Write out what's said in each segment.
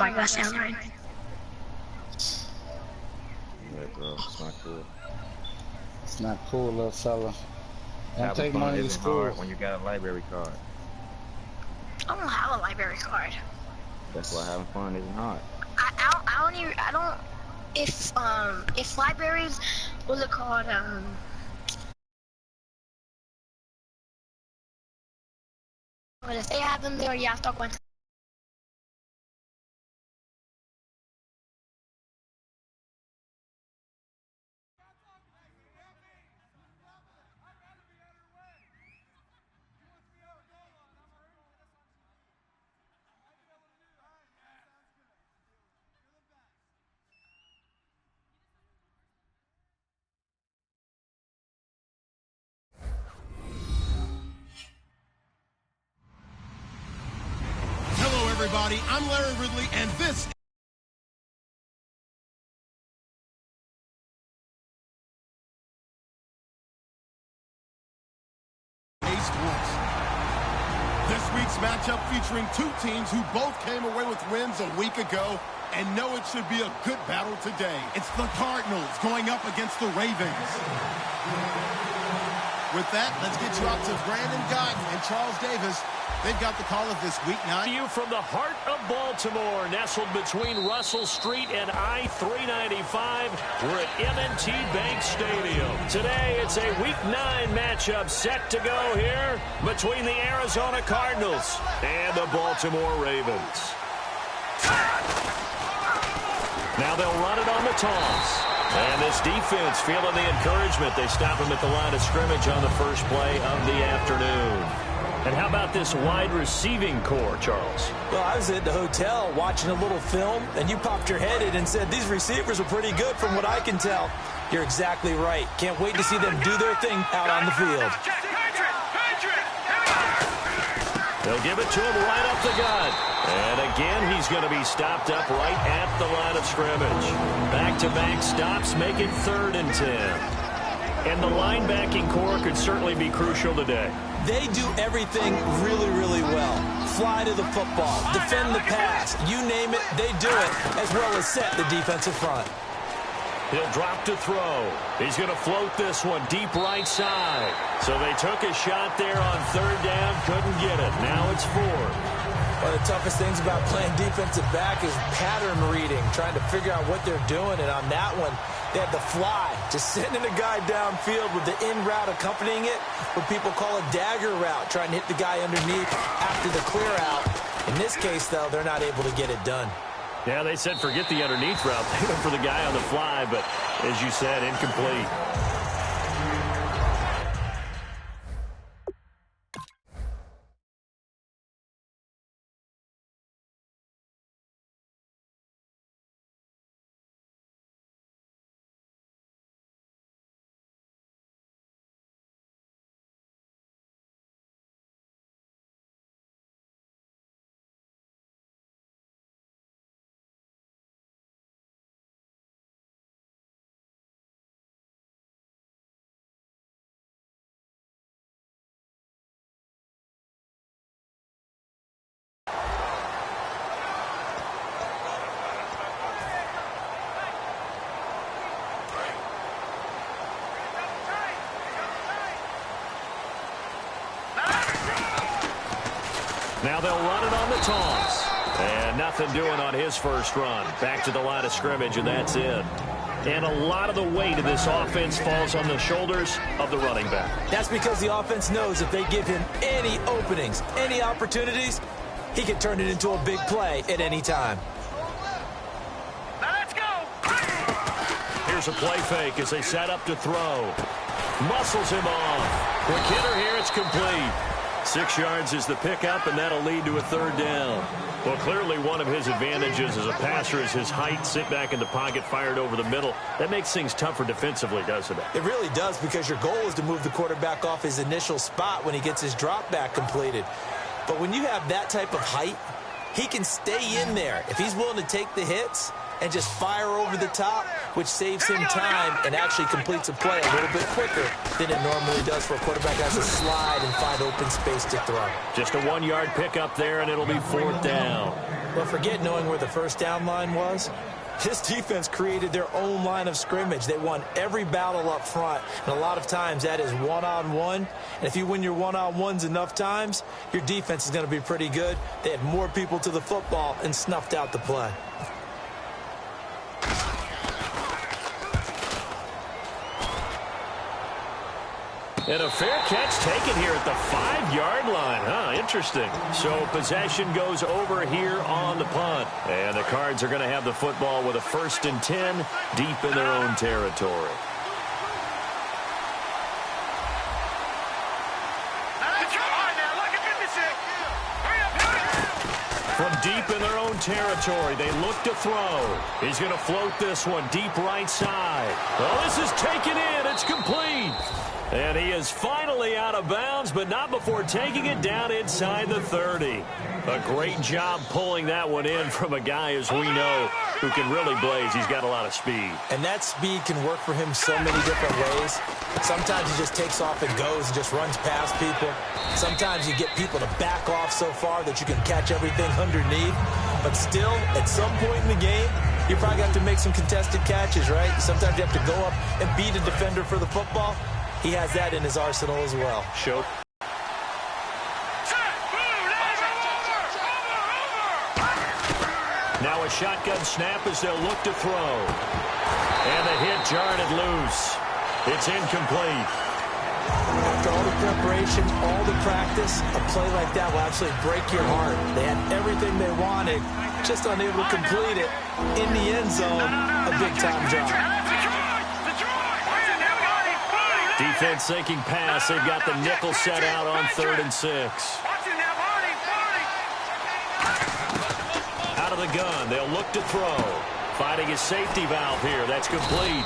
my God, sound right. Yeah, bro, it's not cool. It's not cool, little fella. Don't Having take fun money to isn't school. hard when you got a library card. I don't have a library card. That's why having fun isn't hard. If libraries, what's it called, but if they have them there, you have to go into. Hello, everybody. I'm Larry Ridley, and this East West. This week's matchup featuring two teams who both came away with wins a week ago and know it should be a good battle today. It's the Cardinals going up against the Ravens. With that, let's get you out to Brandon Guyton and Charles Davis. They've got the call of this Week 9. You from the heart of Baltimore, nestled between Russell Street and I-395. We're at M&T Bank Stadium. Today, it's a Week 9 matchup set to go here between the Arizona Cardinals and the Baltimore Ravens. Now they'll run it on the toss. And this defense feeling the encouragement. They stop him at the line of scrimmage on the first play of the afternoon. And how about this wide receiving core, Charles? Well, I was at the hotel watching a little film, and you popped your head in and said, these receivers are pretty good from what I can tell. You're exactly right. Can't wait to see them do their thing out on the field. They'll give it to him right up the gut. And again, he's going to be stopped up right at the line of scrimmage. Back-to-back stops make it 3rd and 10. And the linebacking core could certainly be crucial today. They do everything really, really well. Fly to the football, defend the pass, you name it, they do it, as well as set the defensive front. He'll drop to throw. He's going to float this one deep right side. So they took a shot there on 3rd down, couldn't get it. Now it's 4th. One of the toughest things about playing defensive back is pattern reading, trying to figure out what they're doing. And on that one, they had the fly, just sending a guy downfield with the in route accompanying it, what people call a dagger route, trying to hit the guy underneath after the clear out. In this case, though, they're not able to get it done. Yeah, they said forget the underneath route. They went for the guy on the fly, but as you said, incomplete. Now they'll run it on the toss. And nothing doing on his first run. Back to the line of scrimmage, and that's it. And a lot of the weight of this offense falls on the shoulders of the running back. That's because the offense knows if they give him any openings, any opportunities, he can turn it into a big play at any time. Now let's go. Here's a play fake as they set up to throw. Muscles him off. Quick hitter here, it's complete. 6 yards is the pickup, and that'll lead to a 3rd down. Well, clearly one of his advantages as a passer is his height. Sit back in the pocket, fired over the middle. That makes things tougher defensively, doesn't it? It really does, because your goal is to move the quarterback off his initial spot when he gets his drop back completed. But when you have that type of height, he can stay in there. If he's willing to take the hits and just fire over the top, which saves him time and actually completes a play a little bit quicker than it normally does for a quarterback that has to slide and find open space to throw. Just a 1-yard pickup there, and it'll be 4th down. But forget knowing where the first down line was. This defense created their own line of scrimmage. They won every battle up front, and a lot of times that is one-on-one. And if you win your one-on-ones enough times, your defense is going to be pretty good. They had more people to the football and snuffed out the play. And a fair catch taken here at the 5-yard line. Huh, interesting. So possession goes over here on the punt. And the Cards are going to have the football with a 1st and 10 deep in their own territory. From deep in their own territory, they look to throw. He's going to float this one deep right side. Oh, this is taken in. It's complete. And he is finally out of bounds, but not before taking it down inside the 30. A great job pulling that one in from a guy, as we know, who can really blaze. He's got a lot of speed. And that speed can work for him so many different ways. Sometimes he just takes off and goes and just runs past people. Sometimes you get people to back off so far that you can catch everything underneath. But still, at some point in the game, you probably have to make some contested catches, right? Sometimes you have to go up and beat a defender for the football. He has that in his arsenal as well. Show. Now a shotgun snap as they'll look to throw. And the hit jarred it loose. It's incomplete. After all the preparation, all the practice, a play like that will absolutely break your heart. They had everything they wanted, just unable to complete it. In the end zone, a big-time job. Defense thinking pass. They've got the nickel set out on 3rd and 6. Out of the gun. They'll look to throw. Finding his safety valve here. That's complete.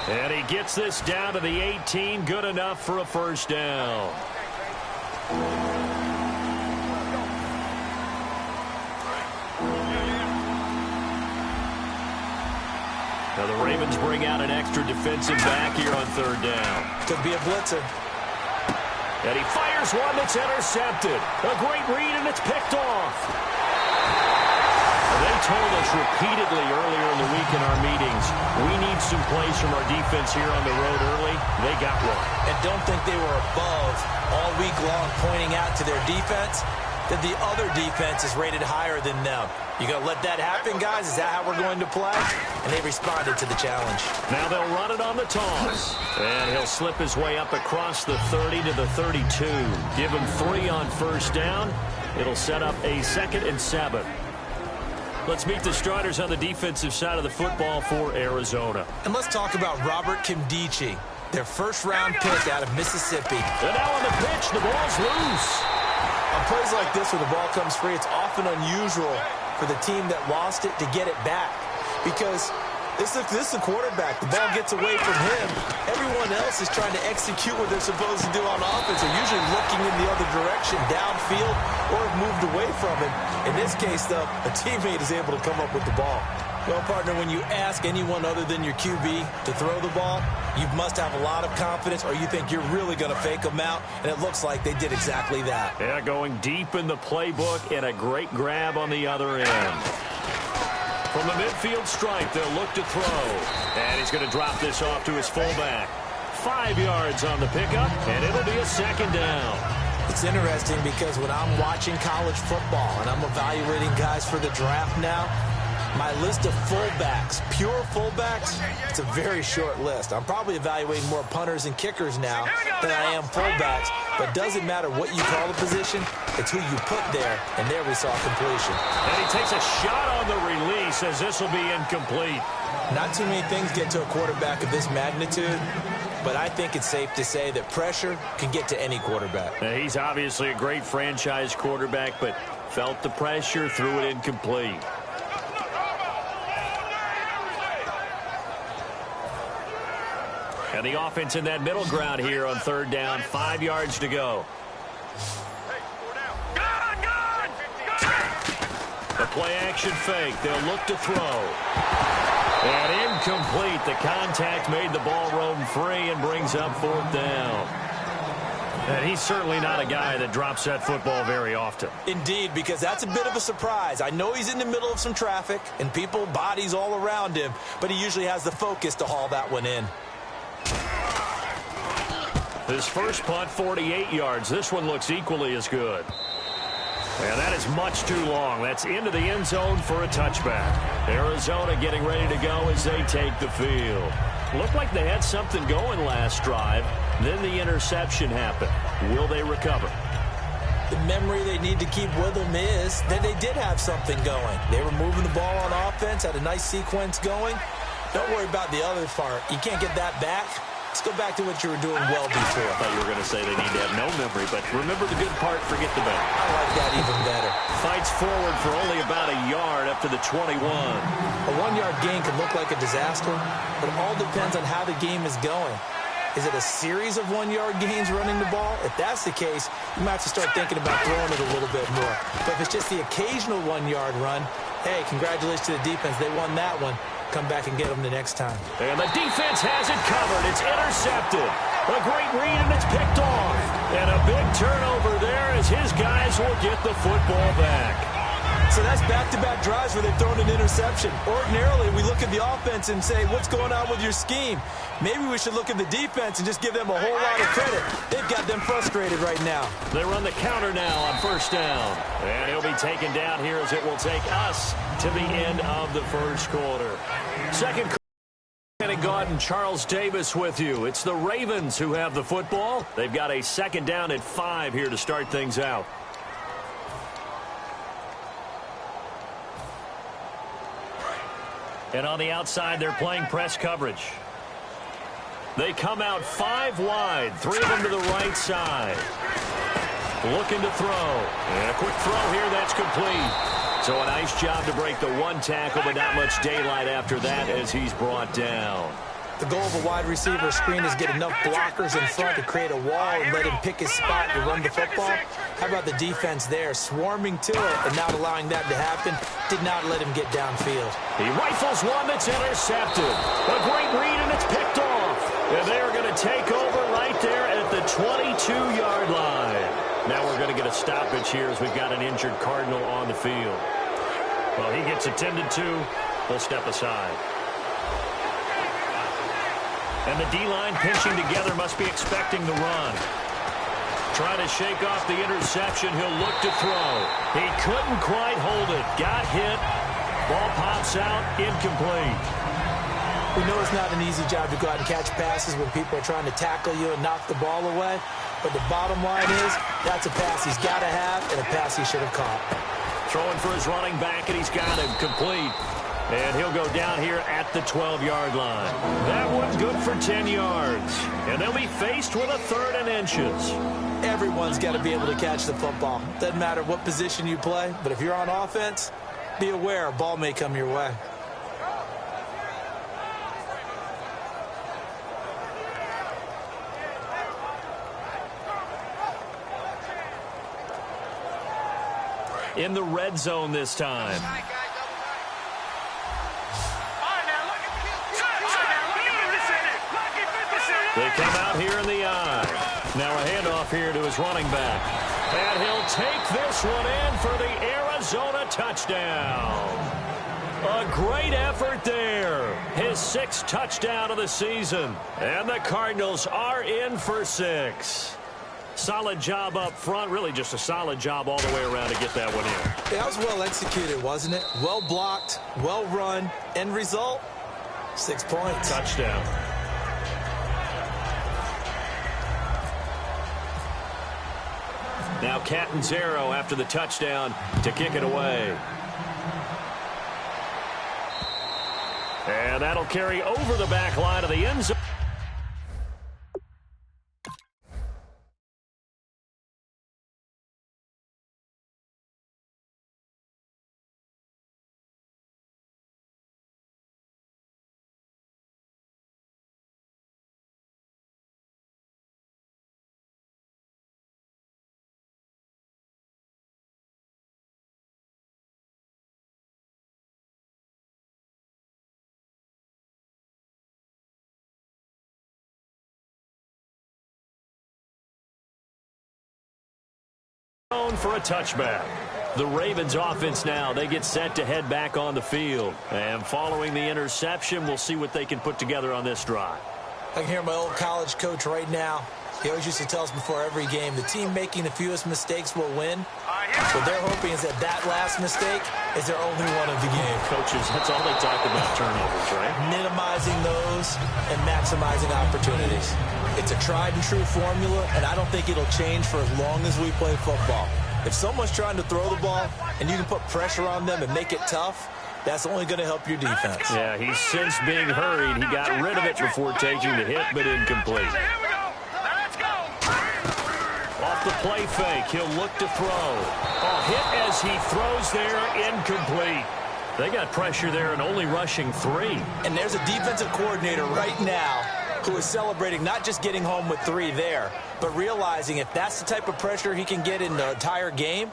And he gets this down to the 18. Good enough for a 1st down. Now the Ravens bring out an extra defensive back here on 3rd down. Could be a blitzer. And he fires one that's intercepted. A great read, and it's picked off. They told us repeatedly earlier in the week in our meetings, we need some plays from our defense here on the road early. They got one. And don't think they were above all week long pointing out to their defense that the other defense is rated higher than them. You going to let that happen, guys? Is that how we're going to play? And they responded to the challenge. Now they'll run it on the toss. And he'll slip his way up across the 30 to the 32. Give him 3 on 1st down. It'll set up a 2nd and 7. Let's meet the starters on the defensive side of the football for Arizona. And let's talk about Robert Kimdichie, their 1st-round pick out of Mississippi. And now on the pitch, the ball's loose. On plays like this where the ball comes free, it's often unusual for the team that lost it to get it back. Because this is a quarterback. The ball gets away from him. Everyone else is trying to execute what they're supposed to do on offense. They're usually looking in the other direction, downfield, or have moved away from it. In this case, though, a teammate is able to come up with the ball. Well, partner, when you ask anyone other than your QB to throw the ball, you must have a lot of confidence, or you think you're really going to fake them out, and it looks like they did exactly that. Yeah, going deep in the playbook, and a great grab on the other end. From the midfield stripe, they'll look to throw. And he's going to drop this off to his fullback. 5 yards on the pickup, and it'll be a 2nd down. It's interesting because when I'm watching college football and I'm evaluating guys for the draft now, my list of fullbacks, pure fullbacks, it's a very short list. I'm probably evaluating more punters and kickers now than I am fullbacks. But it doesn't matter what you call the position, it's who you put there. And there we saw completion. And he takes a shot on the release as this will be incomplete. Not too many things get to a quarterback of this magnitude, but I think it's safe to say that pressure can get to any quarterback. Now, he's obviously a great franchise quarterback, but felt the pressure, threw it incomplete. And the offense in that middle ground here on 3rd down, 5 yards to go. The play action fake. They'll look to throw. And incomplete. The contact made the ball roam free and brings up 4th down. And he's certainly not a guy that drops that football very often. Indeed, because that's a bit of a surprise. I know he's in the middle of some traffic and people, bodies all around him, but he usually has the focus to haul that one in. His first punt, 48 yards. This one looks equally as good. And that is much too long. That's into the end zone for a touchback. Arizona getting ready to go as they take the field. Looked like they had something going last drive. Then the interception happened. Will they recover? The memory they need to keep with them is that they did have something going. They were moving the ball on offense, had a nice sequence going. Don't worry about the other part. You can't get that back. Let's go back to what you were doing well before. I thought you were going to say they need to have no memory, but remember the good part, forget the bad. I like that even better. Fights forward for only about a yard up to the 21. A 1-yard gain could look like a disaster, but it all depends on how the game is going. Is it a series of 1-yard gains running the ball? If that's the case, you might have to start thinking about throwing it a little bit more. But if it's just the occasional 1-yard run, hey, congratulations to the defense. They won that one. Come back and get them the next time. And the defense has it covered. It's intercepted. A great read, and it's picked off. And a big turnover there as his guys will get the football back. So that's back-to-back drives where they've thrown an interception. Ordinarily, we look at the offense and say, what's going on with your scheme? Maybe we should look at the defense and just give them a whole lot of credit. They've got them frustrated right now. They run the counter now on 1st down. And he'll be taken down here as it will take us to the end of the 1st quarter. Second quarter, Gordon, Charles Davis with you. It's the Ravens who have the football. They've got a 2nd down at 5 here to start things out. And on the outside, they're playing press coverage. They come out 5 wide, 3 of them to the right side. Looking to throw. And a quick throw here, that's complete. So a nice job to break the 1 tackle, but not much daylight after that as he's brought down. The goal of a wide receiver screen is get enough blockers in front to create a wall and let him pick his spot to run the football. How about the defense there, swarming to it and not allowing that to happen? Did not let him get downfield. He rifles one that's intercepted. A great read, and it's picked off. And they're going to take over right there at the 22-yard line. Now we're going to get a stoppage here as we've got an injured Cardinal on the field. Well, he gets attended to. We'll step aside. And the D-line pinching together must be expecting the run. Trying to shake off the interception. He'll look to throw. He couldn't quite hold it. Got hit. Ball pops out. Incomplete. We know it's not an easy job to go out and catch passes when people are trying to tackle you and knock the ball away. But the bottom line is that's a pass he's got to have and a pass he should have caught. Throwing for his running back, and he's got him complete. And he'll go down here at the 12-yard line. That one's good for 10 yards. And they'll be faced with a 3rd and inches. Everyone's got to be able to catch the football. Doesn't matter what position you play, but if you're on offense, be aware a ball may come your way. In the red zone this time. They come out here in the eye. Now a handoff here to his running back. And he'll take this one in for the Arizona touchdown. A great effort there. His 6th touchdown of the season. And the Cardinals are in for 6. Solid job up front. Really just a solid job all the way around to get that one in. That was well executed, wasn't it? Well blocked, well run. End result, 6 points. Touchdown. Now Catanzaro after the touchdown to kick it away. And that'll carry over the back line of the end zone. for a touchback. The Ravens offense now, they get set to head back on the field. And following the interception, we'll see what they can put together on this drive. I can hear my old college coach right now. He always used to tell us before every game, the team making the fewest mistakes will win. What they're hoping is that last mistake is their only one of the game. Coaches, that's all they talk about, turnovers, right? Minimizing those and maximizing opportunities. It's a tried and true formula, and I don't think it'll change for as long as we play football. If someone's trying to throw the ball and you can put pressure on them and make it tough, that's only going to help your defense. Yeah, he's since being hurried. He got rid of it before taking the hit, but incomplete. Off the play fake, he'll look to throw. A hit as he throws there, incomplete. They got pressure there and only rushing 3. And there's a defensive coordinator right now who is celebrating not just getting home with 3 there, but realizing if that's the type of pressure he can get in the entire game,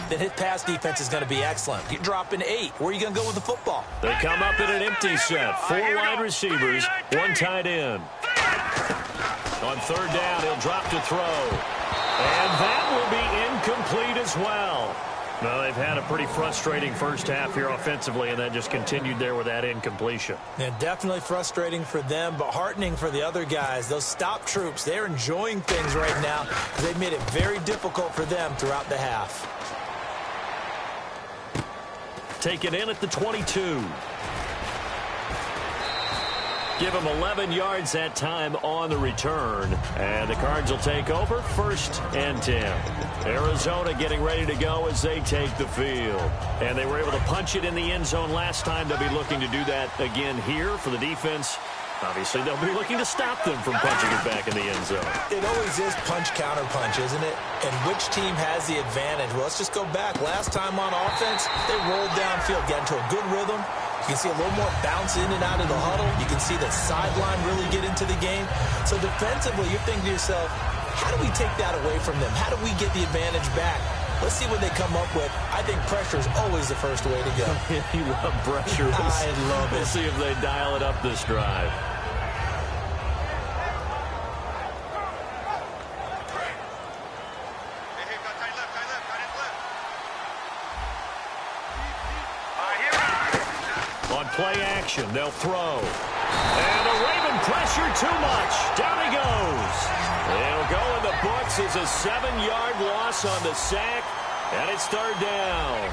then his pass defense is going to be excellent. You're dropping 8. Where are you going to go with the football? They come up in an empty set. 4 wide receivers, 1 tight end. On third down, he'll drop to throw. And that will be incomplete as well. Well, they've had a pretty frustrating first half here offensively, and that just continued there with that incompletion. Yeah, definitely frustrating for them, but heartening for the other guys. Those stop troops, they're enjoying things right now because they've made it very difficult for them throughout the half. Take it in at the 22. Give him 11 yards that time on the return. And the Cards will take over 1st and 10. Arizona getting ready to go as they take the field. And they were able to punch it in the end zone last time. They'll be looking to do that again here for the defense. Obviously, they'll be looking to stop them from punching it back in the end zone. It always is punch-counter-punch, isn't it? And which team has the advantage? Well, let's just go back. Last time on offense, they rolled downfield, got into a good rhythm. You can see a little more bounce in and out of the huddle. You can see the sideline really get into the game. So defensively, you're thinking to yourself, how do we take that away from them? How do we get the advantage back? Let's see what they come up with. I think pressure is always the first way to go. You love pressure. I love it. We'll see if they dial it up this drive. Play action, they'll throw. And a Raven pressure too much. Down he goes. It'll go in the books as a 7-yard loss on the sack, and it's third down.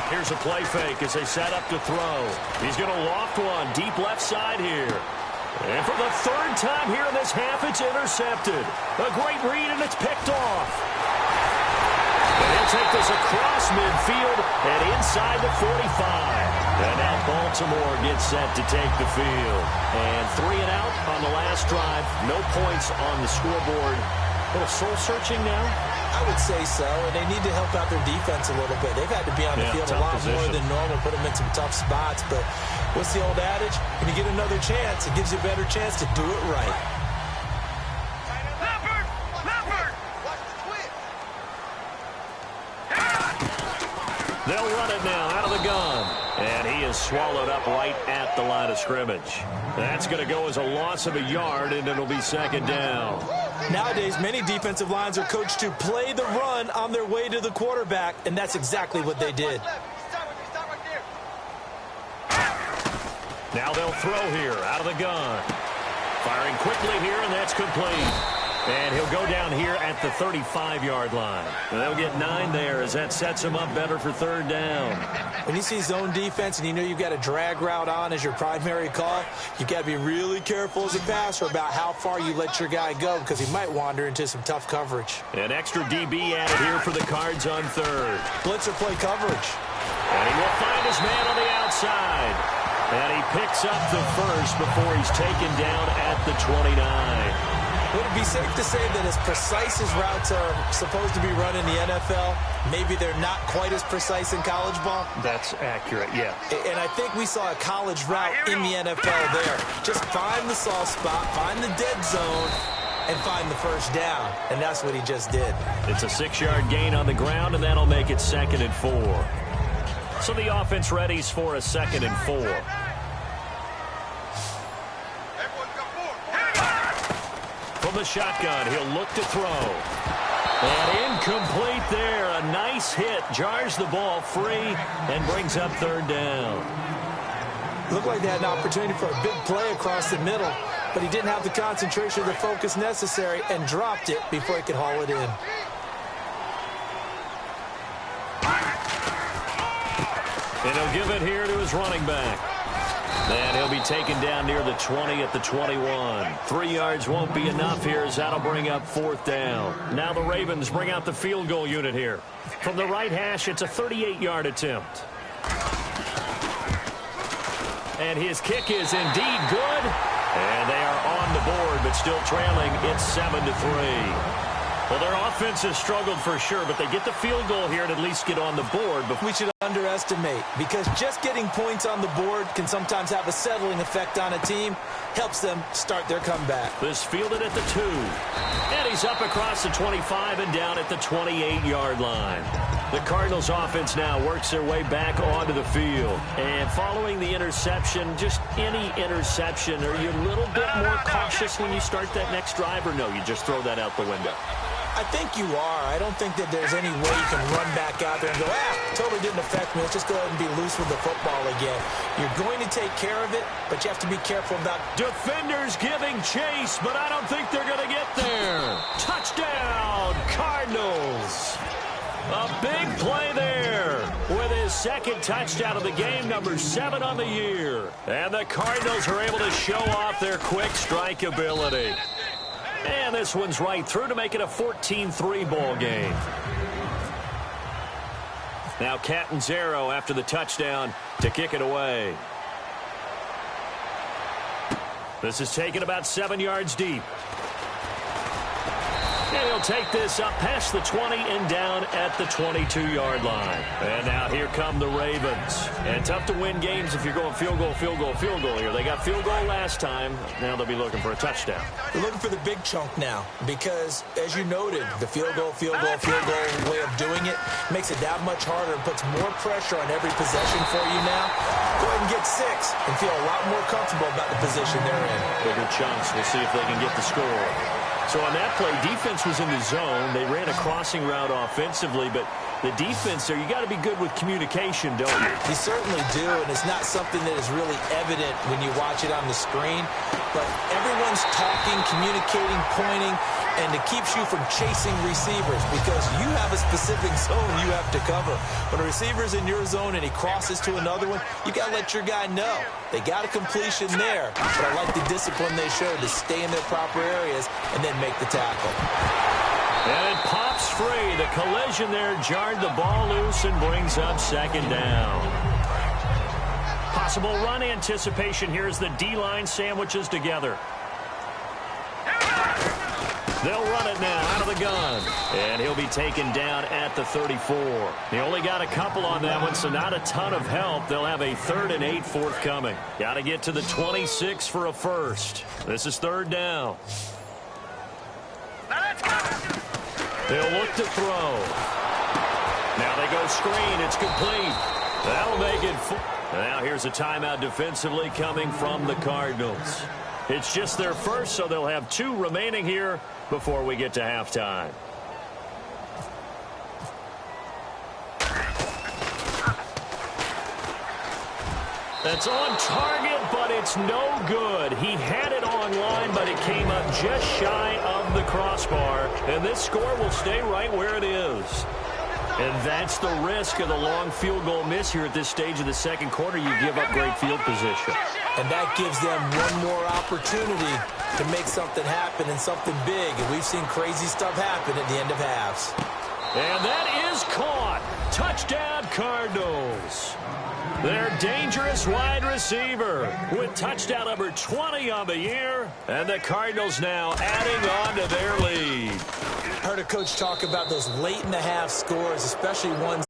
Here's a play fake as they set up to throw. He's going to loft one deep left side here. And for the 3rd time here in this half, it's intercepted. A great read, and it's picked off. And he'll take this across midfield and inside the 45. And now Baltimore gets set to take the field. And 3 and out on the last drive. No points on the scoreboard. A little soul-searching now? I would say so, and they need to help out their defense a little bit. They've had to be on the field a lot more than normal, put them in some tough spots. But what's the old adage? When you get another chance, it gives you a better chance to do it right. They'll run it now out of the gun. And he is swallowed up right at the line of scrimmage. That's going to go as a loss of a yard, and it'll be 2nd down. Nowadays, many defensive lines are coached to play the run on their way to the quarterback, and that's exactly what they did. Now they'll throw here out of the gun. Firing quickly here, and that's complete. And he'll go down here at the 35-yard line. And they'll get 9 there as that sets him up better for 3rd down. When you see zone defense and you know you've got a drag route on as your primary call, you've got to be really careful as a passer about how far you let your guy go because he might wander into some tough coverage. An extra DB added here for the Cards on 3rd. Blitzer play coverage. And he will find his man on the outside. And he picks up the first before he's taken down at the 29. Would it be safe to say that as precise as routes are supposed to be run in the NFL, maybe they're not quite as precise in college ball? That's accurate, yeah. And I think we saw a college route in the NFL there. Just find the soft spot, find the dead zone, and find the first down. And that's what he just did. It's a 6-yard gain on the ground, and that'll make it 2nd and 4. So the offense readies for a 2nd and 4. from the shotgun. He'll look to throw. And incomplete there. A nice hit. Jars the ball free and brings up third down. Looked like they had an opportunity for a big play across the middle, but he didn't have the concentration or the focus necessary and dropped it before he could haul it in. And he'll give it here to his running back. And he'll be taken down near the 20 at the 21. 3 yards won't be enough here as that'll bring up fourth down. Now the Ravens bring out the field goal unit here. From the right hash, it's a 38-yard attempt. And his kick is indeed good. And they are on the board, but still trailing. It's 7-3. Well, their offense has struggled for sure, but they get the field goal here and at least get on the board. But we should underestimate, because just getting points on the board can sometimes have a settling effect on a team. Helps them start their comeback. This fielded at the 2. And he's up across the 25 and down at the 28-yard line. The Cardinals offense now works their way back onto the field. And following the interception, just any interception, are you a little bit more cautious when you start that next drive, or no, you just throw that out the window? I think you are. I don't think that there's any way you can run back out there and go, totally didn't affect me. Let's just go ahead and be loose with the football again. You're going to take care of it, but you have to be careful about... Defenders giving chase, but I don't think they're going to get there. Touchdown, Cardinals. A big play there with his second touchdown of the game, number 7 on the year. And the Cardinals are able to show off their quick strike ability. And this one's right through to make it a 14-3 ball game. Now Catanzaro after the touchdown to kick it away. This is taken about 7 yards deep. And he'll take this up past the 20 and down at the 22-yard line. And now here come the Ravens. And tough to win games if you're going field goal, field goal, field goal here. They got field goal last time. Now they'll be looking for a touchdown. They're looking for the big chunk now because, as you noted, the field goal way of doing it makes it that much harder and puts more pressure on every possession for you now. Go ahead and get 6 and feel a lot more comfortable about the position they're in. Bigger chunks. We'll see if they can get the score. So on that play, defense was in the zone. They ran a crossing route offensively, but the defense there, you got to be good with communication, don't you? You certainly do, and it's not something that is really evident when you watch it on the screen. But everyone's talking, communicating, pointing, and it keeps you from chasing receivers because you have a specific zone you have to cover. When a receiver's in your zone and he crosses to another one, you got to let your guy know. They got a completion there, but I like the discipline they showed to stay in their proper areas and then make the tackle. And it pops free. The collision there jarred the ball loose and brings up second down. Possible run anticipation here as the D-line sandwiches together. They'll run it now out of the gun. And he'll be taken down at the 34. He only got a couple on that one, so not a ton of help. They'll have a 3rd and 8 forthcoming. Got to get to the 26 for a first. This is 3rd down. They'll look to throw. Now they go screen. It's complete. That'll make it. Now here's a timeout defensively coming from the Cardinals. It's just their first, so they'll have 2 remaining here before we get to halftime. That's on target, but it's no good. He had it online, but it came up just shy of the crossbar. And this score will stay right where it is. And that's the risk of the long field goal miss here at this stage of the second quarter. You give up great field position. And that gives them one more opportunity to make something happen and something big. And we've seen crazy stuff happen at the end of halves. And that is caught. Touchdown, Cardinals. Their dangerous wide receiver with touchdown number 20 on the year. And the Cardinals now adding on to their lead. Heard a coach talk about those late-in-the-half scores, especially ones.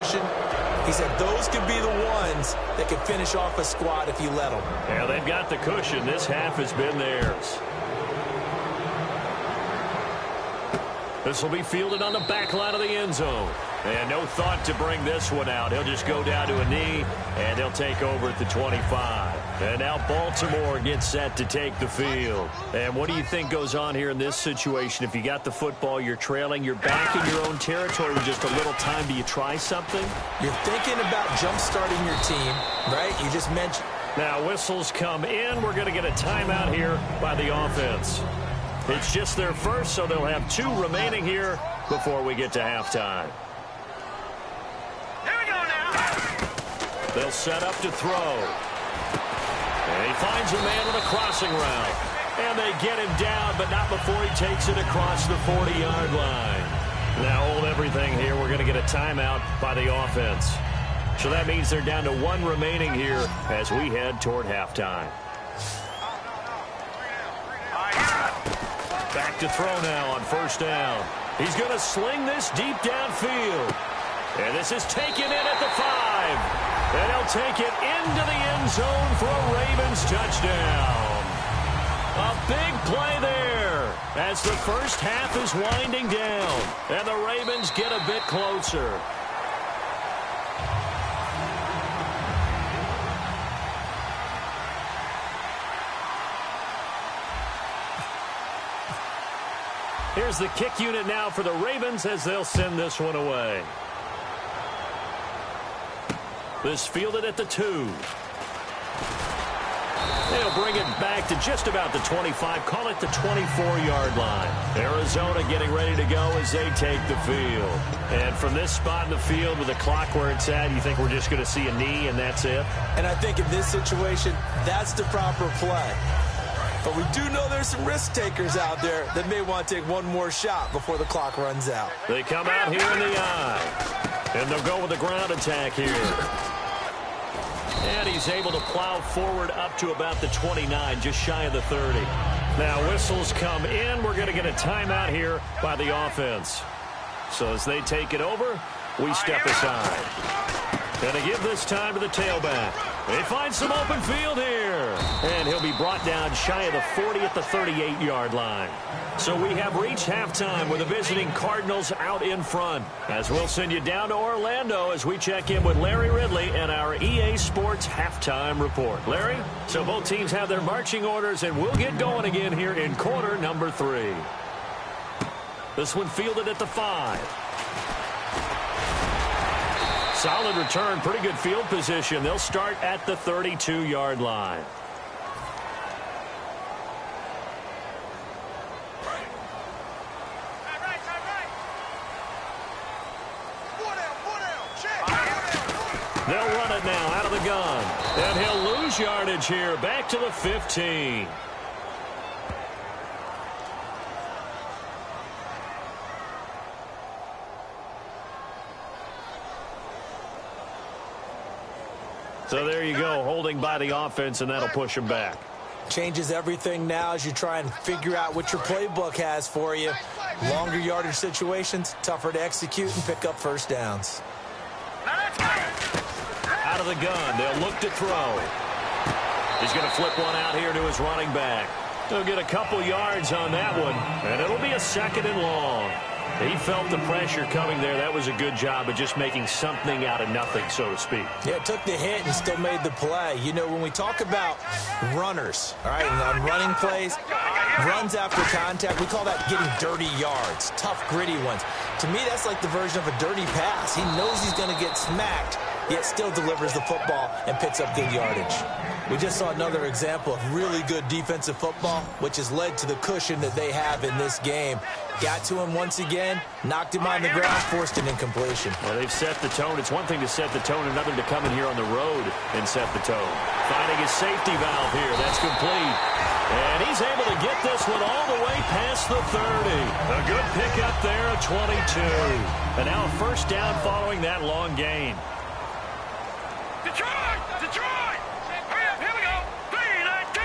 He said those could be the ones that can finish off a squad if you let them. Yeah, they've got the cushion. This half has been theirs. This will be fielded on the back line of the end zone. And no thought to bring this one out. He'll just go down to a knee, and they'll take over at the 25. And now Baltimore gets set to take the field. And what do you think goes on here in this situation? If you got the football, you're trailing, you're back in your own territory with just a little time. Do you try something? You're thinking about jump-starting your team, right? You just mentioned. Now whistles come in. We're going to get a timeout here by the offense. It's just their first, so they'll have 2 remaining here before we get to halftime. They'll set up to throw. And he finds a man with a crossing route. And they get him down, but not before he takes it across the 40-yard line. Now hold everything here. We're going to get a timeout by the offense. So that means they're down to 1 remaining here as we head toward halftime. Back to throw now on first down. He's going to sling this deep downfield. And this is taken in at the 5. And he'll take it into the end zone for a Ravens touchdown. A big play there as the first half is winding down. And the Ravens get a bit closer. Here's the kick unit now for the Ravens as they'll send this one away. This fielded at the 2. They'll bring it back to just about the 25. Call it the 24-yard line. Arizona getting ready to go as they take the field. And from this spot in the field with the clock where it's at, you think we're just going to see a knee and that's it? And I think in this situation, that's the proper play. But we do know there's some risk takers out there that may want to take one more shot before the clock runs out. They come out here in the eye. And they'll go with the ground attack here. And he's able to plow forward up to about the 29, just shy of the 30. Now whistles come in. We're going to get a timeout here by the offense. So as they take it over, we step aside. Going to give this time to the tailback. They find some open field here. And he'll be brought down shy of the 40 at the 38-yard line. So we have reached halftime with the visiting Cardinals out in front. As we'll send you down to Orlando as we check in with Larry Ridley and our EA Sports halftime report. Larry, so both teams have their marching orders, and we'll get going again here in quarter number 3. This one fielded at the 5. Solid return, pretty good field position. They'll start at the 32-yard line. They'll run it now out of the gun. And he'll lose yardage here, back to the 15. So there you go, holding by the offense, and that'll push him back. Changes everything now as you try and figure out what your playbook has for you. Longer yardage situations, tougher to execute and pick up first downs. Out of the gun, they'll look to throw. He's going to flip one out here to his running back. He'll get a couple yards on that one, and it'll be a 2nd and long. He felt the pressure coming there. That was a good job of just making something out of nothing, so to speak. Yeah, it took the hit and still made the play. You know, when we talk about runners, all right, and on running plays, runs after contact, we call that getting dirty yards, tough, gritty ones. To me, that's like the version of a dirty pass. He knows he's going to get smacked, yet still delivers the football and picks up good yardage. We just saw another example of really good defensive football, which has led to the cushion that they have in this game. Got to him once again, knocked him on the ground, forced an incompletion. Well, they've set the tone. It's one thing to set the tone, another to come in here on the road and set the tone. Finding his safety valve here. That's complete. And he's able to get this one all the way past the 30. A good pickup there at 22. And now a first down following that long gain. Detroit! Detroit! Hurry up, here we go! 3-19!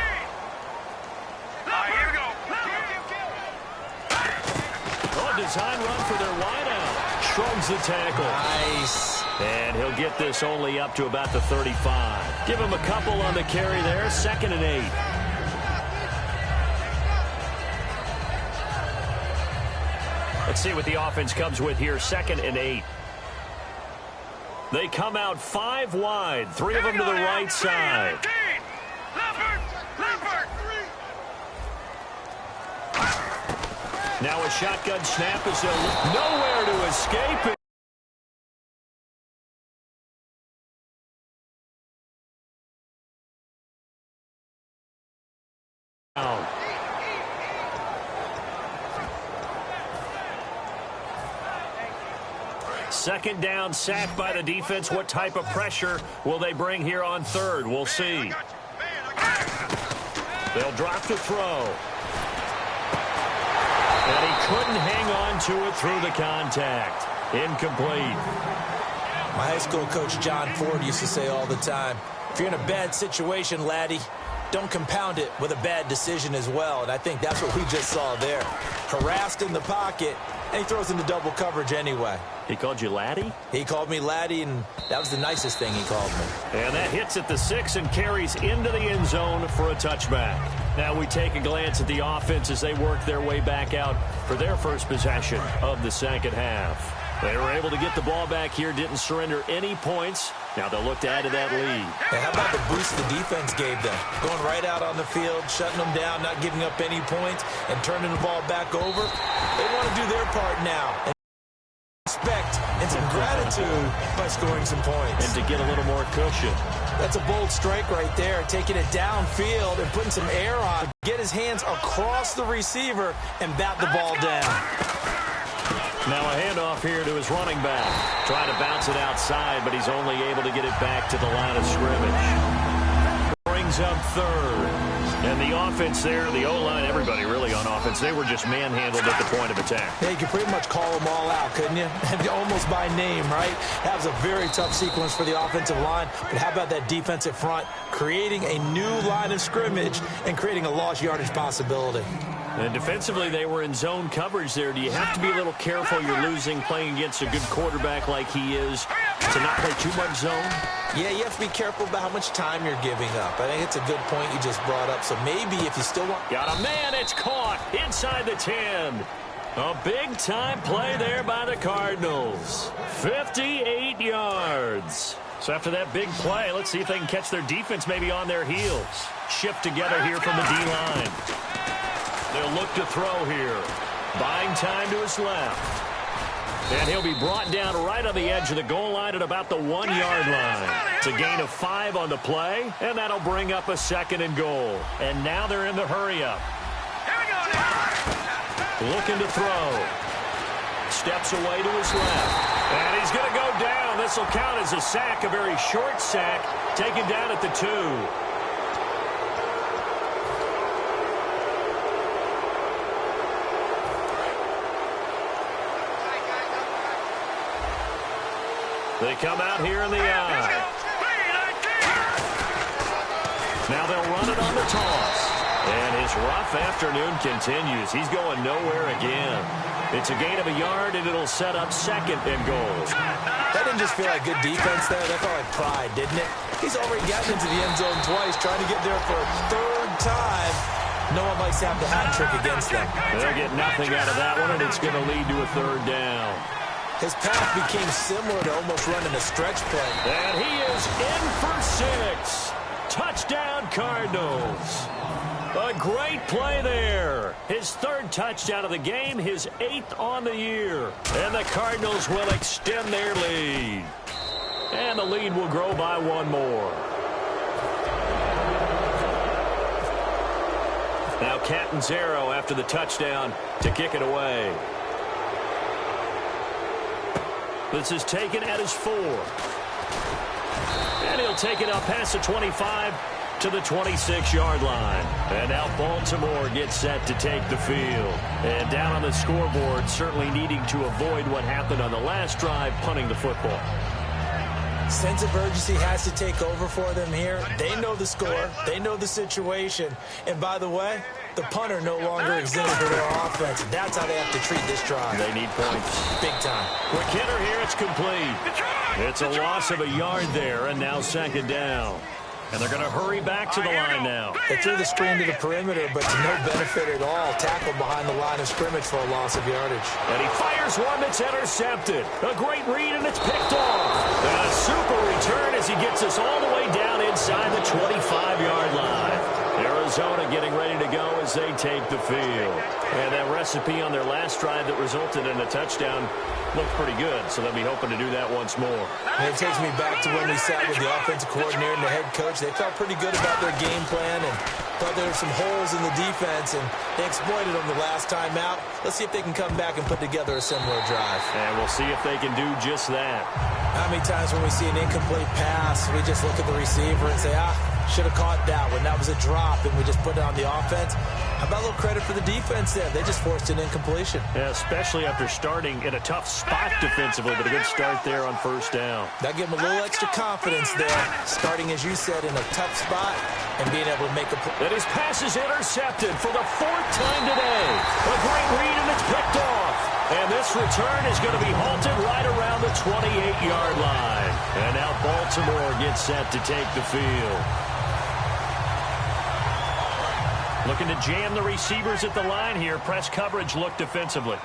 Here we go! Oh, design run for their wideout. Shrugs the tackle. Nice. And he'll get this only up to about the 35. Give him a couple on the carry there. 2nd and 8. Let's see what the offense comes with here. 2nd and 8. They come out 5 wide, 3 of them to the right side. Now a shotgun snap is nowhere to escape it. Second down, sack by the defense. What type of pressure will they bring here on third? We'll see. They'll drop to throw. And he couldn't hang on to it through the contact. Incomplete. My high school coach, John Ford, used to say all the time, if you're in a bad situation, laddie, don't compound it with a bad decision as well. And I think that's what we just saw there. Harassed in the pocket, and he throws into double coverage anyway. He called you laddie? He called me laddie, and that was the nicest thing he called me. And that hits at the 6 and carries into the end zone for a touchback. Now we take a glance at the offense as they work their way back out for their first possession of the second half. They were able to get the ball back here, didn't surrender any points. Now they'll look to add to that lead. Hey, how about the boost the defense gave them? Going right out on the field, shutting them down, not giving up any points, and turning the ball back over. They want to do their part now. And respect and some gratitude by scoring some points. And to get a little more cushion. That's a bold strike right there, taking it downfield and putting some air on. Get his hands across the receiver and bat the ball down. Now a handoff here to his running back. Trying to bounce it outside, but he's only able to get it back to the line of scrimmage. Brings up third. And the offense there, the O-line, everybody really on offense, they were just manhandled at the point of attack. Yeah, you could pretty much call them all out, couldn't you? Almost by name, right? That was a very tough sequence for the offensive line. But how about that defensive front creating a new line of scrimmage and creating a lost yardage possibility? And defensively, they were in zone coverage there. Do you have to be a little careful? You're losing playing against a good quarterback like he is to not play too much zone? Yeah, you have to be careful about how much time you're giving up. I think it's a good point you just brought up. So maybe if you still want... Got a man, it's caught inside the 10. A big-time play there by the Cardinals. 58 yards. So after that big play, let's see if they can catch their defense maybe on their heels. Shift together here from the D-line. They'll look to throw here. Buying time to his left. And he'll be brought down right on the edge of the goal line at about the 1-yard line. It's a gain of 5 on the play, and that'll bring up a 2nd and goal. And now they're in the hurry-up. Looking to throw. Steps away to his left. And he's going to go down. This will count as a sack, a very short sack, taken down at the 2. They come out here in the eye. Now they'll run it on the toss. And his rough afternoon continues. He's going nowhere again. It's a gain of a yard, and it'll set up 2nd and goal. That didn't just feel like good defense there. That felt like pride, didn't it? He's already gotten into the end zone twice, trying to get there for a 3rd time. No one likes to have the hat trick against them. They'll get nothing out of that one, and it's going to lead to a 3rd down. His path became similar to almost running a stretch play. And he is in for 6. Touchdown, Cardinals. A great play there. His 3rd touchdown of the game, his 8th on the year. And the Cardinals will extend their lead. And the lead will grow by 1 more. Now Catanzaro after the touchdown to kick it away. This is taken at his 4. And he'll take it up past the 25 to the 26-yard line. And now Baltimore gets set to take the field. And down on the scoreboard, certainly needing to avoid what happened on the last drive, punting the football. Sense of urgency has to take over for them here. They know the score. They know the situation. And by the way, the punter no longer exists for their offense. That's how they have to treat this drive. They need points. Big time. Quick hitter here. It's complete. It's a loss of a yard there, and now 2nd down. And they're going to hurry back to the line now. They threw the screen to the perimeter, but to no benefit at all. Tackled behind the line of scrimmage for a loss of yardage. And he fires one that's intercepted. A great read, and it's picked off. And a super return as he gets us all the way down inside the 25-yard line. Arizona getting ready to go as they take the field. And that recipe on their last drive that resulted in a touchdown looked pretty good, so they'll be hoping to do that once more. And it takes me back to when we sat with the offensive coordinator and the head coach. They felt pretty good about their game plan and thought there were some holes in the defense, and they exploited them the last time out. Let's see if they can come back and put together a similar drive. And we'll see if they can do just that. How many times when we see an incomplete pass, we just look at the receiver and say, should have caught that one. That was a drop, and we just put it on the offense. How about a little credit for the defense there? They just forced an incompletion. Yeah, especially after starting in a tough spot defensively, but a good start there on first down. That gave them a little extra confidence there, starting, as you said, in a tough spot and being able to make a play. And his pass is intercepted for the 4th time today. A great read, and it's picked off. And this return is going to be halted right around the 28-yard line. And now Baltimore gets set to take the field. Looking to jam the receivers at the line here. Press coverage look defensively.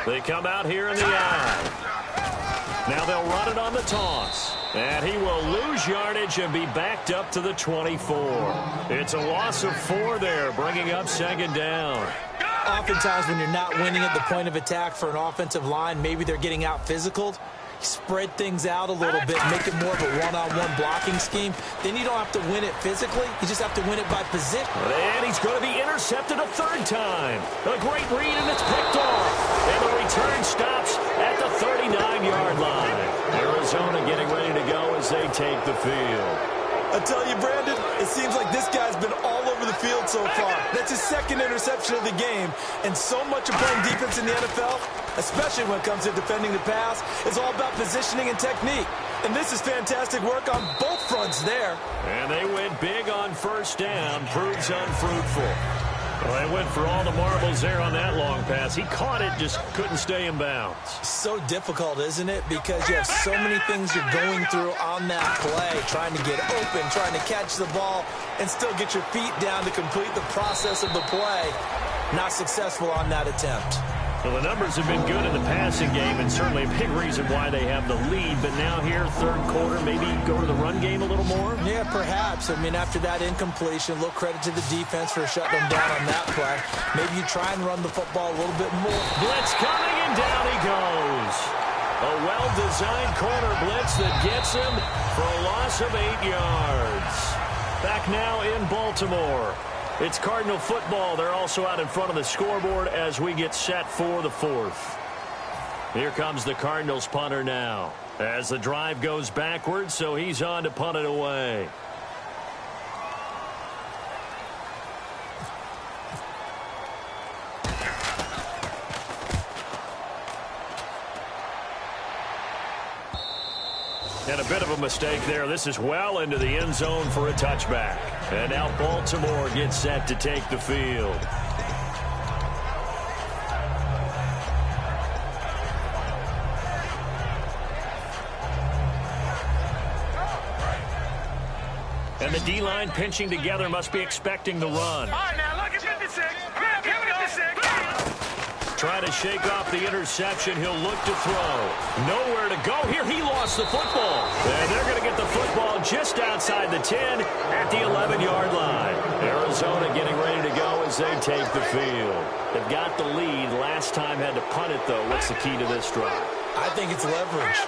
They come out here in the eye. Now they'll run it on the toss. And he will lose yardage and be backed up to the 24. It's a loss of 4 there, bringing up 2nd down. Oftentimes when you're not winning at the point of attack for an offensive line, maybe they're getting out physical. Spread things out a little bit, make it more of a one-on-one blocking scheme. Then you don't have to win it physically. You just have to win it by position. And he's going to be intercepted a 3rd time. A great read, and it's picked off. And the return stops at the 39-yard line. Arizona getting ready to go as they take the field. I tell you, Brandon, it seems like this guy's been all over the field so far. That's his 2nd interception of the game. And so much of playing defense in the NFL, especially when it comes to defending the pass, is all about positioning and technique. And this is fantastic work on both fronts there. And they went big on 1st down. Proves unfruitful. Well, they went for all the marbles there on that long pass. He caught it, just couldn't stay in bounds. So difficult, isn't it? Because you have so many things you're going through on that play, trying to get open, trying to catch the ball, and still get your feet down to complete the process of the play. Not successful on that attempt. Well, the numbers have been good in the passing game, and certainly a big reason why they have the lead. But now here, 3rd quarter, maybe go to the run game a little more? Yeah, perhaps. I mean, after that incompletion, a little credit to the defense for shutting them down on that play. Maybe you try and run the football a little bit more. Blitz coming, and down he goes. A well-designed corner blitz that gets him for a loss of 8 yards. Back now in Baltimore. It's Cardinal football. They're also out in front of the scoreboard as we get set for the 4th. Here comes the Cardinals punter now. As the drive goes backwards, so he's on to punt it away. And a bit of a mistake there. This is well into the end zone for a touchback. And now Baltimore gets set to take the field. And the D-line pinching together, must be expecting the run. All right, now look at 56. Here we go. 56. Trying to shake off the interception. He'll look to throw. Nowhere to go here. He lost the football. And they're going to get the football just outside the 10 at the 11-yard line. Arizona getting ready to go as they take the field. They've got the lead. Last time had to punt it, though. What's the key to this drive? I think it's leverage.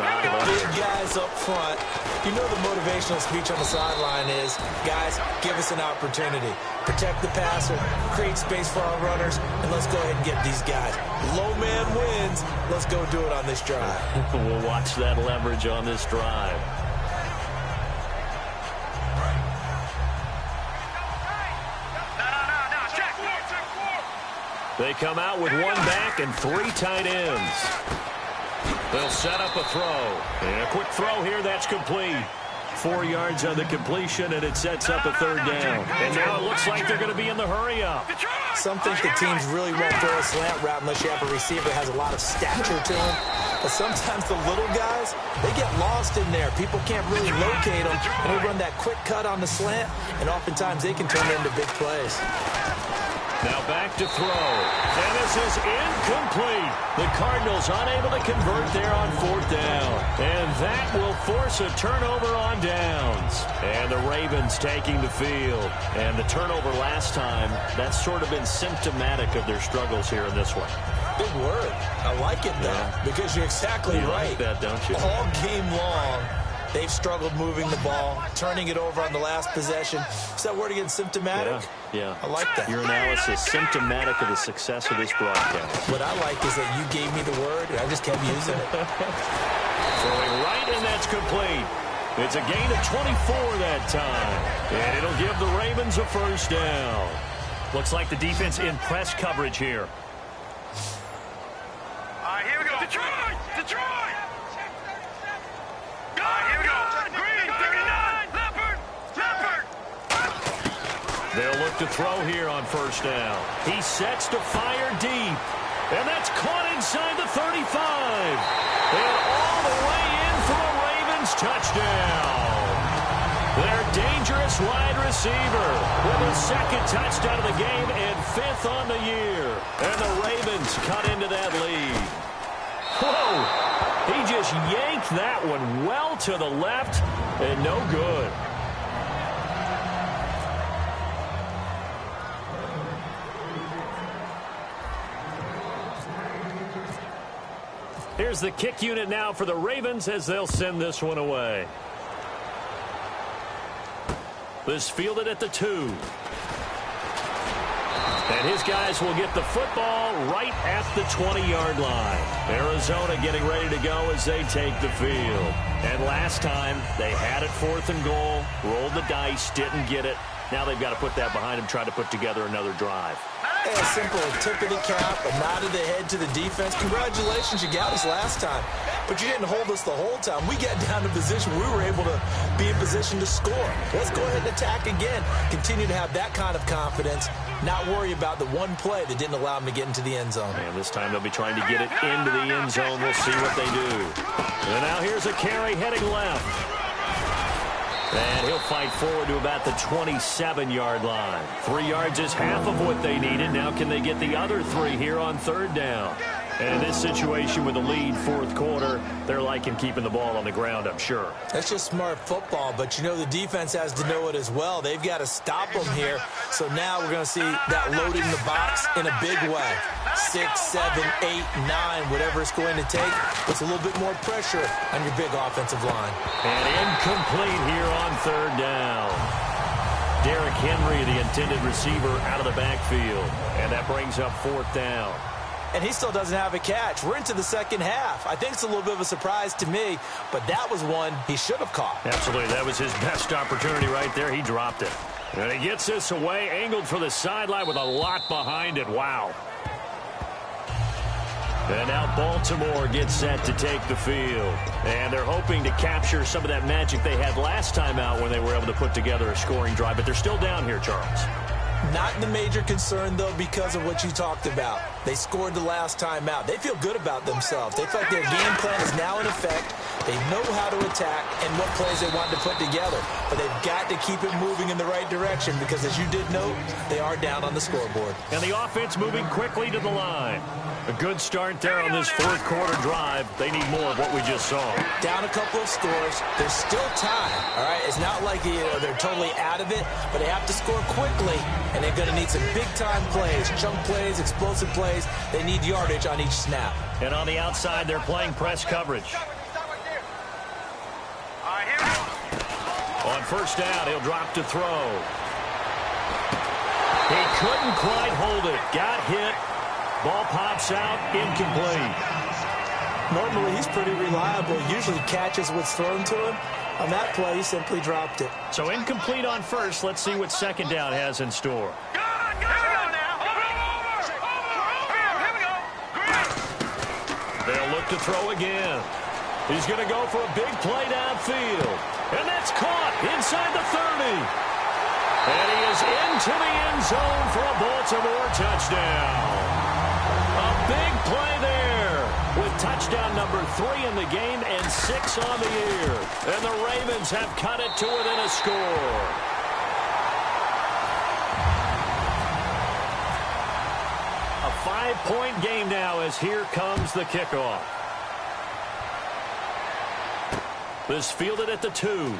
Big guys up front. You know the motivational speech on the sideline is, guys, give us an opportunity. Protect the passer, create space for our runners, and let's go ahead and get these guys. Low man wins. Let's go do it on this drive. We'll watch that leverage on this drive. They come out with 1 back and 3 tight ends. They'll set up a throw. And a quick throw here, that's complete. 4 yards on the completion, and it sets up a third down. And now it looks like they're going to be in the hurry-up. Some think the teams really won't throw a slant route unless you have a receiver that has a lot of stature to him. But sometimes the little guys, they get lost in there. People can't really locate them, and they run that quick cut on the slant, and oftentimes they can turn it into big plays. Now back to throw. And this is incomplete. The Cardinals unable to convert there on 4th down. And that will force a turnover on downs. And the Ravens taking the field. And the turnover last time, that's sort of been symptomatic of their struggles here in this one. Big word. I like it, though, because you're exactly right. You like that, don't you? All game long, they've struggled moving the ball, turning it over on the last possession. Is that word again, symptomatic? Yeah. I like that. Your analysis, symptomatic of the success of this broadcast. What I like is that you gave me the word, and I just kept using it. Throwing right, and that's complete. It's a gain of 24 that time. And it'll give the Ravens a first down. Looks like the defense in press coverage here. Here we go. Detroit! Detroit! Here we go. Green, 39. Leopard! Leopard! They'll look to throw here on first down. He sets to fire deep. And that's caught inside the 35. And all the way in for a Ravens touchdown. Their dangerous wide receiver with a 2nd touchdown of the game and 5th on the year. And the Ravens cut into that lead. Whoa! He just yanked that one well to the left and no good. Here's the kick unit now for the Ravens as they'll send this one away. This fielded at the 2. And his guys will get the football right at the 20-yard line. Arizona getting ready to go as they take the field. And last time, they had it 4th and goal, rolled the dice, didn't get it. Now they've got to put that behind them, try to put together another drive. Hey, a simple tip of the cap, a nod of the head to the defense. Congratulations, you got us last time. But you didn't hold us the whole time. We got down to position. We were able to be in position to score. Let's go ahead and attack again. Continue to have that kind of confidence. Not worry about the one play that didn't allow them to get into the end zone. And this time they'll be trying to get it into the end zone. We'll see what they do. And now here's a carry heading left. And he'll fight forward to about the 27-yard line. 3 yards is half of what they needed. Now can they get the other 3 here on 3rd down? And in this situation with the lead 4th quarter, they're liking keeping the ball on the ground, I'm sure. That's just smart football, but you know the defense has to know it as well. They've got to stop them here. So now we're going to see that loading the box in a big way. 6, 7, 8, 9, whatever it's going to take. Puts a little bit more pressure on your big offensive line. And incomplete here on 3rd down. Derrick Henry, the intended receiver, out of the backfield. And that brings up 4th down. And he still doesn't have a catch. We're into the second half. I think it's a little bit of a surprise to me, but that was one he should have caught. Absolutely. That was his best opportunity right there. He dropped it. And he gets this away, angled for the sideline with a lot behind it. Wow. And now Baltimore gets set to take the field. And they're hoping to capture some of that magic they had last time out when they were able to put together a scoring drive. But they're still down here, Charles. Not the major concern, though, because of what you talked about. They scored the last time out. They feel good about themselves. They feel like their game plan is now in effect. They know how to attack and what plays they want to put together. But they've got to keep it moving in the right direction because, as you did note, they are down on the scoreboard. And the offense moving quickly to the line. A good start there on this 4th quarter drive. They need more of what we just saw. Down a couple of scores. There's still time, all right? It's not like they're totally out of it, but they have to score quickly, and they're going to need some big-time plays, chunk plays, explosive plays. They need yardage on each snap. And on the outside, they're playing press coverage. On 1st down, he'll drop to throw. He couldn't quite hold it. Got hit. Ball pops out, incomplete. Normally, he's pretty reliable. Usually catches what's thrown to him. On that play, he simply dropped it. So incomplete on 1st. Let's see what 2nd down has in store. They'll look to throw again. He's going to go for a big play downfield. And that's caught inside the 30. And he is into the end zone for a Baltimore touchdown. A big play there with touchdown number 3 in the game and 6 on the year. And the Ravens have cut it to within a score. A 5-point game now as here comes the kickoff. This fielded at the 2.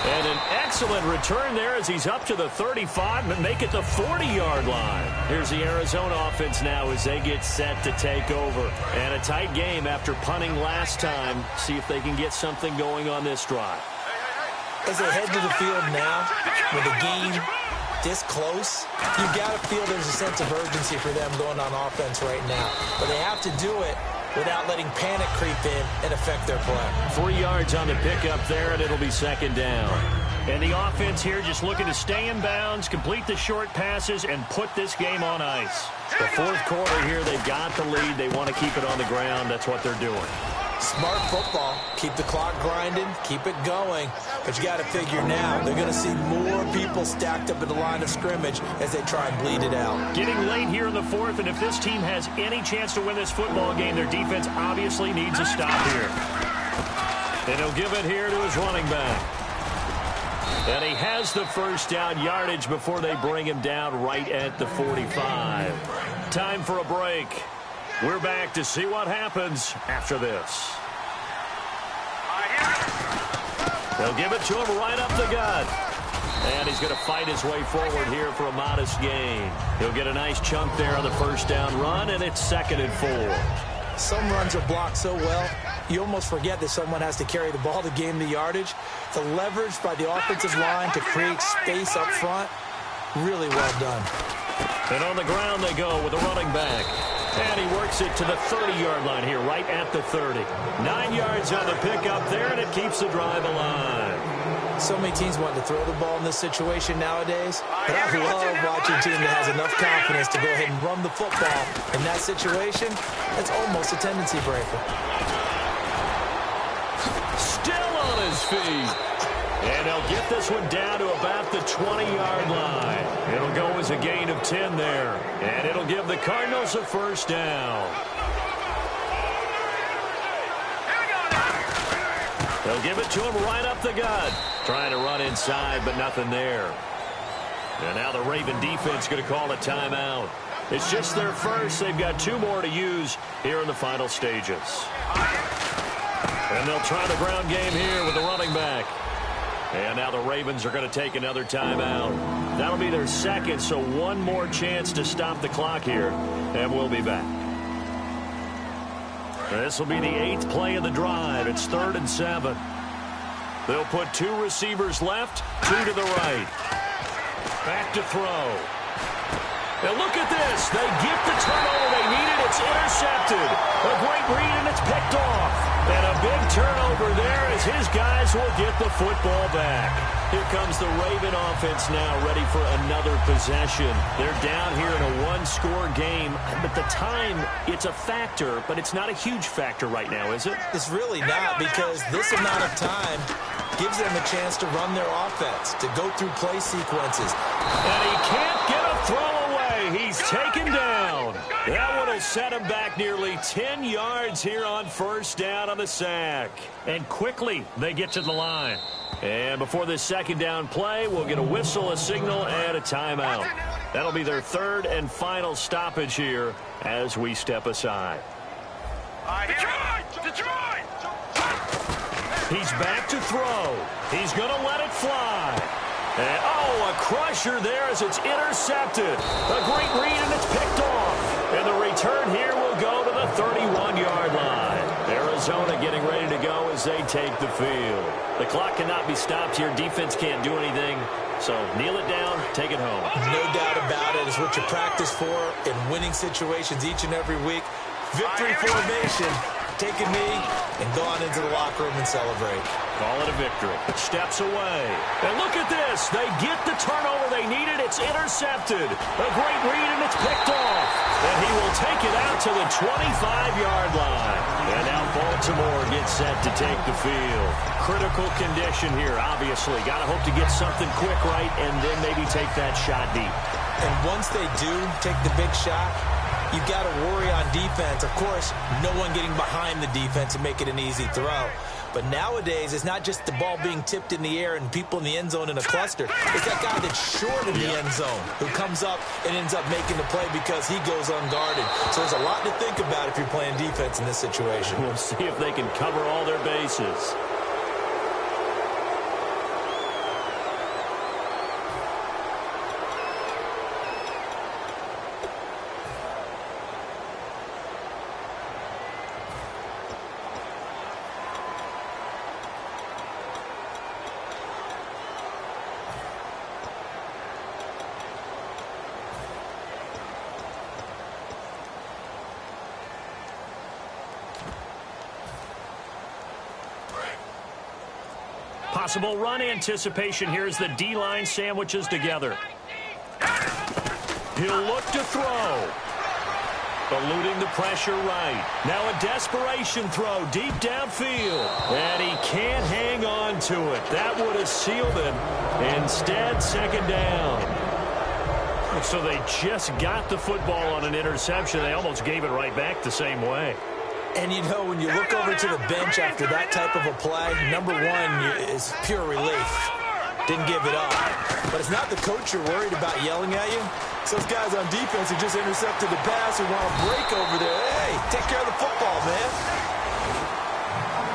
And an excellent return there as he's up to the 35 and make it the 40-yard line. Here's the Arizona offense now as they get set to take over. And a tight game after punting last time. See if they can get something going on this drive. As they head to the field now, with the game this close, you got to feel there's a sense of urgency for them going on offense right now. But they have to do it without letting panic creep in and affect their play. 3 yards on the pickup there, and it'll be second down. And the offense here just looking to stay in bounds, complete the short passes, and put this game on ice. The fourth quarter here, they've got the lead. They want to keep it on the ground. That's what they're doing. Smart football. Keep the clock grinding. Keep it going. But you got to figure now they're going to see more people stacked up at the line of scrimmage as they try and bleed it out. Getting late here in the fourth, and if this team has any chance to win this football game, their defense obviously needs a stop here. And he'll give it here to his running back. And he has the first down yardage before they bring him down right at the 45. Time for a break. We're back to see what happens after this. They'll give it to him right up the gut. And he's going to fight his way forward here for a modest gain. He'll get a nice chunk there on the first down run, and it's 2nd and 4. Some runs are blocked so well, you almost forget that someone has to carry the ball to gain the yardage. The leverage by the offensive line to create space up front, really well done. And on the ground they go with a running back. And he works it to the 30-yard line here, right at the 30. 9 yards on the pickup there, and it keeps the drive alive. So many teams want to throw the ball in this situation nowadays, but I love watching a team that has enough confidence to go ahead and run the football. In that situation, that's almost a tendency breaker. Still on his feet. And they'll get this one down to about the 20-yard line. It'll go as a gain of 10 there. And it'll give the Cardinals a first down. They'll give it to him right up the gut. Trying to run inside, but nothing there. And now the Raven defense going to call a timeout. It's just their first. They've got 2 more to use here in the final stages. And they'll try the ground game here with the running back. And now the Ravens are going to take another timeout. That'll be their second, so one more chance to stop the clock here. And we'll be back. This will be the 8th play of the drive. It's 3rd and 7. They'll put 2 receivers left, 2 to the right. Back to throw. And look at this. They get the turnover they needed. It's intercepted. A great read, and it's picked off. And a big turnover there as his guys will get the football back. Here comes the Raven offense now, ready for another possession. They're down here in a 1-score game. But the time, it's a factor, but it's not a huge factor right now, is it? It's really not, because this amount of time gives them a chance to run their offense, to go through play sequences. And he can't get a throw away. He's taken down. That one will set him back nearly 10 yards here on first down on the sack. And quickly, they get to the line. And before this second down play, we'll get a whistle, a signal, and a timeout. That'll be their 3rd and final stoppage here as we step aside. Detroit! He's back to throw. He's going to let it fly. And, oh, a crusher there as it's intercepted. A great read, and it's picked off. And the return here will go to the 31-yard line. Arizona getting ready to go as they take the field. The clock cannot be stopped here. Defense can't do anything. So kneel it down, take it home. No doubt about it. It's what you practice for in winning situations each and every week. Victory formation. Take a knee and go on into the locker room and celebrate. Call it a victory. Steps away. And look at this. They get the turnover they needed. It's intercepted. A great read, and it's picked off. And he will take it out to the 25-yard line. And now Baltimore gets set to take the field. Critical condition here, obviously. Got to hope to get something quick right and then maybe take that shot deep. And once they do take the big shot, you've got to worry on defense. Of course, no one getting behind the defense and make it an easy throw. But nowadays, it's not just the ball being tipped in the air and people in the end zone in a cluster. It's that guy that's short of the end zone who comes up and ends up making the play because he goes unguarded. So there's a lot to think about if you're playing defense in this situation. We'll see if they can cover all their bases. Possible run anticipation here as the D-line sandwiches together. He'll look to throw. Eluding the pressure right. Now a desperation throw deep downfield. And he can't hang on to it. That would have sealed it. Instead, second down. So they just got the football on an interception. They almost gave it right back the same way. And, you know, when you look over to the bench after that type of a play, number one is pure relief. Didn't give it up. But it's not the coach you're worried about yelling at you. It's those guys on defense who just intercepted the pass who want to break over there. Hey, take care of the football, man.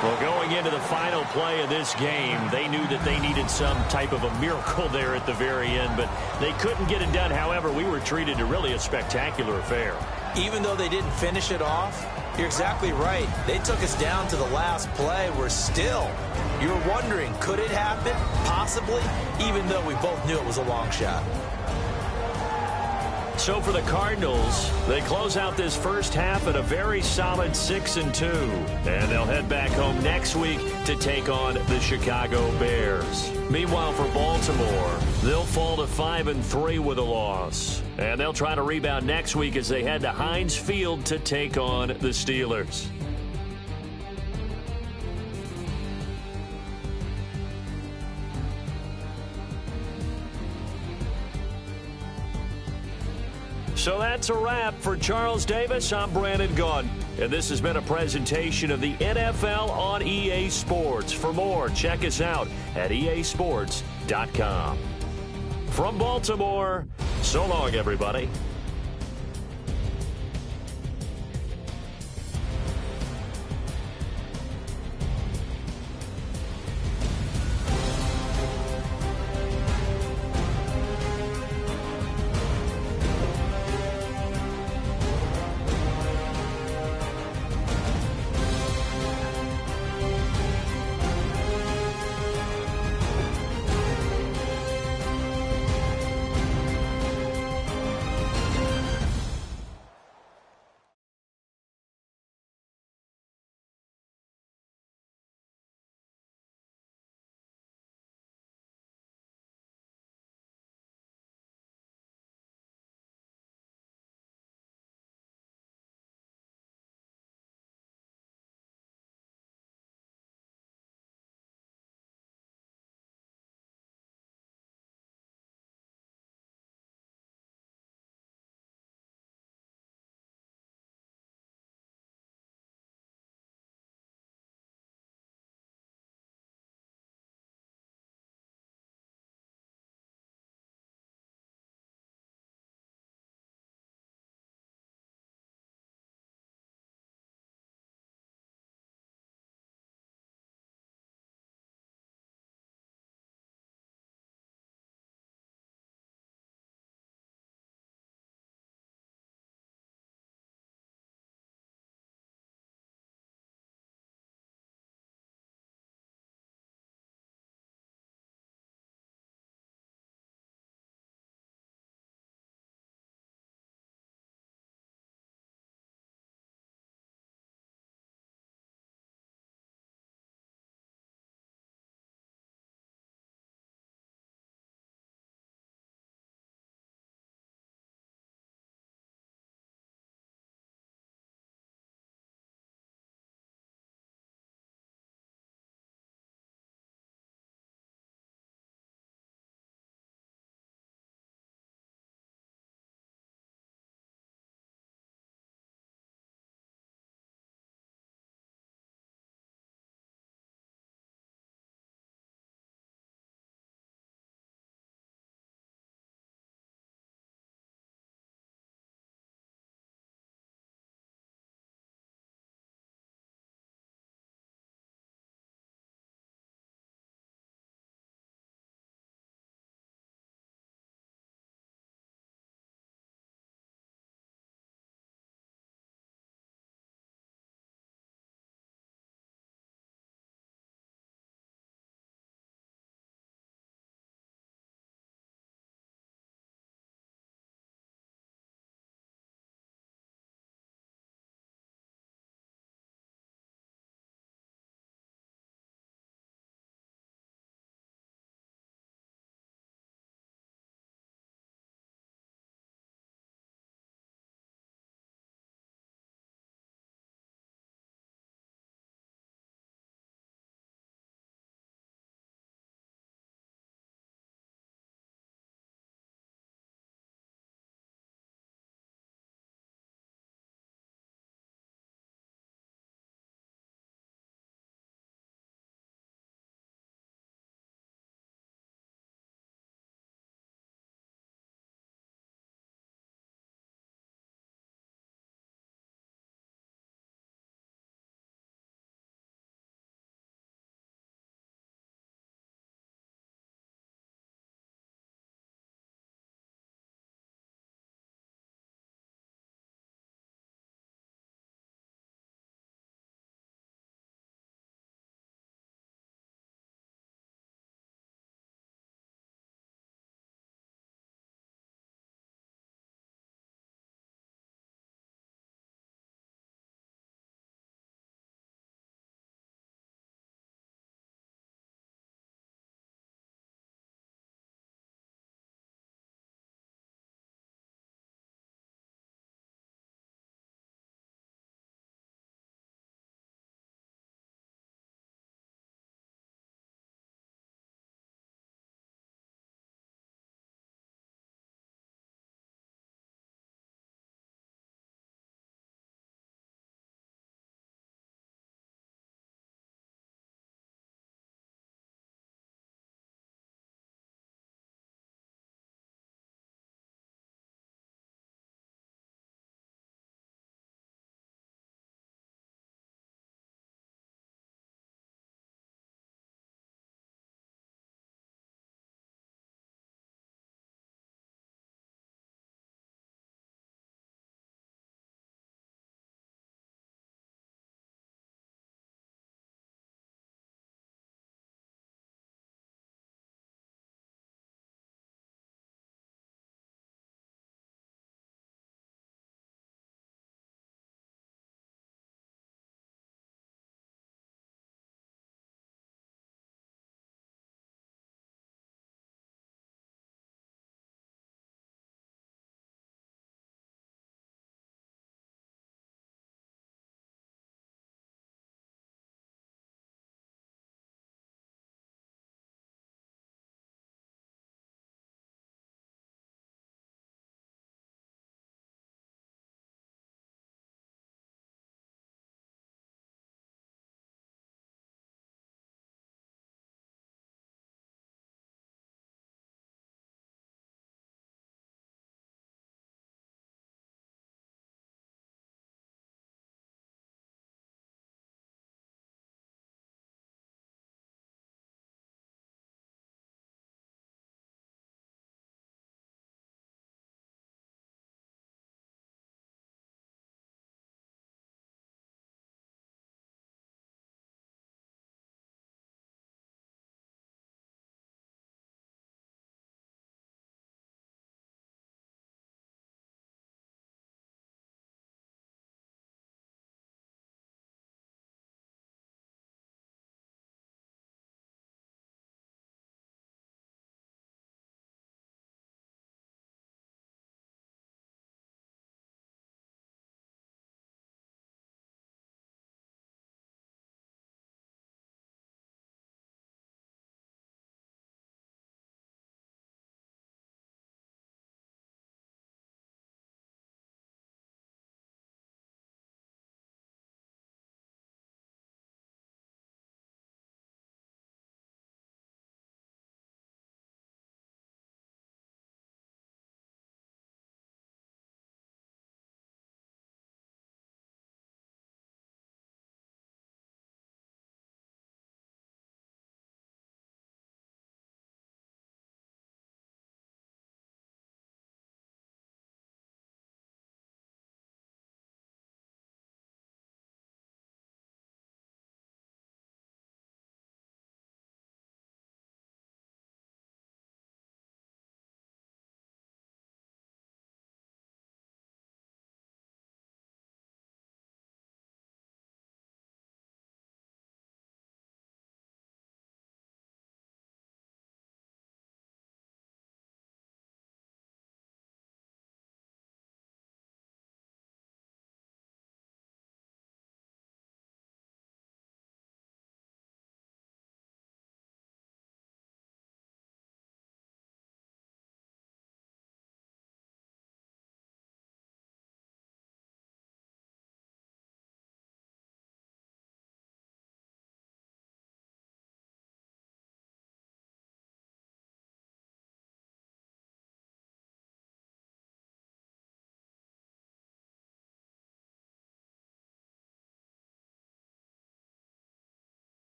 Well, going into the final play of this game, they knew that they needed some type of a miracle there at the very end, but they couldn't get it done. However, we were treated to really a spectacular affair. Even though they didn't finish it off, you're exactly right. They took us down to the last play. We're still, you're wondering, could it happen? Possibly, even though we both knew it was a long shot. So for the Cardinals, they close out this first half at a very solid 6-2. And they'll head back home next week to take on the Chicago Bears. Meanwhile, for Baltimore, they'll fall to 5-3 with a loss. And they'll try to rebound next week as they head to Heinz Field to take on the Steelers. So that's a wrap. For Charles Davis, I'm Brandon Gaudin. And this has been a presentation of the NFL on EA Sports. For more, check us out at easports.com. From Baltimore, so long, everybody.